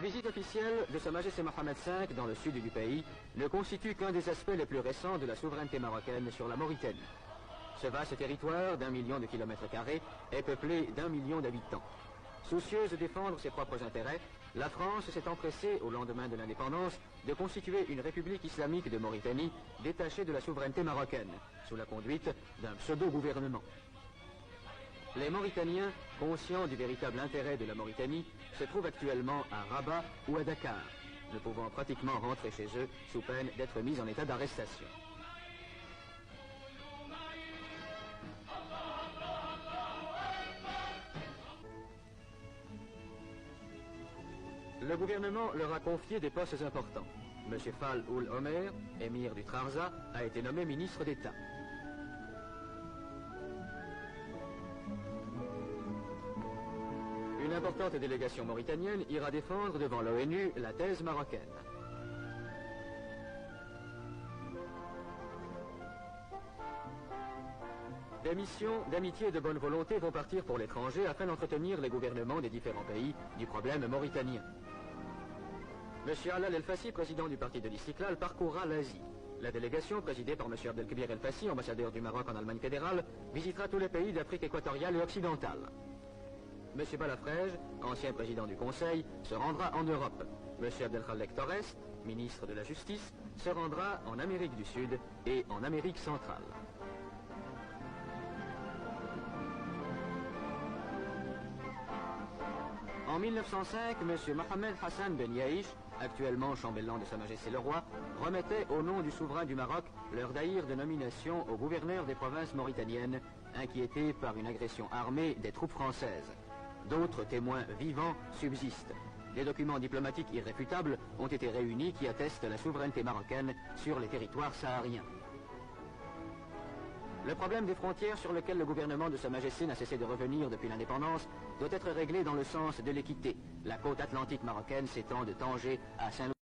La visite officielle de Sa Majesté Mohamed V dans le sud du pays ne constitue qu'un des aspects les plus récents de la souveraineté marocaine sur la Mauritanie. Ce vaste territoire d'1 million de kilomètres carrés est peuplé d'1 million d'habitants. Soucieuse de défendre ses propres intérêts, la France s'est empressée, au lendemain de l'indépendance, de constituer une république islamique de Mauritanie détachée de la souveraineté marocaine, sous la conduite d'un pseudo-gouvernement. Les Mauritaniens, conscients du véritable intérêt de la Mauritanie, se trouvent actuellement à Rabat ou à Dakar, ne pouvant pratiquement rentrer chez eux sous peine d'être mis en état d'arrestation. Le gouvernement leur a confié des postes importants. M. Fall Ould Omer, émir du Trarza, a été nommé ministre d'État. Une importante délégation mauritanienne ira défendre devant l'ONU la thèse marocaine. Des missions d'amitié et de bonne volonté vont partir pour l'étranger afin d'entretenir les gouvernements des différents pays du problème mauritanien. M. Alal El-Fassi, président du parti de l'Istiklal, parcourra l'Asie. La délégation, présidée par M. Abdelkbir El-Fassi, ambassadeur du Maroc en Allemagne fédérale, visitera tous les pays d'Afrique équatoriale et occidentale. M. Balafrège, ancien président du Conseil, se rendra en Europe. M. Abdelkhalek Torres, ministre de la Justice, se rendra en Amérique du Sud et en Amérique centrale. En 1905, M. Mohamed Hassan Ben Yaïch, actuellement chambellan de Sa Majesté le Roi, remettait au nom du souverain du Maroc leur daïr de nomination au gouverneur des provinces mauritaniennes, inquiétés par une agression armée des troupes françaises. D'autres témoins vivants subsistent. Des documents diplomatiques irréfutables ont été réunis qui attestent la souveraineté marocaine sur les territoires sahariens. Le problème des frontières sur lequel le gouvernement de Sa Majesté n'a cessé de revenir depuis l'indépendance doit être réglé dans le sens de l'équité. La côte atlantique marocaine s'étend de Tanger à Saint-Louis.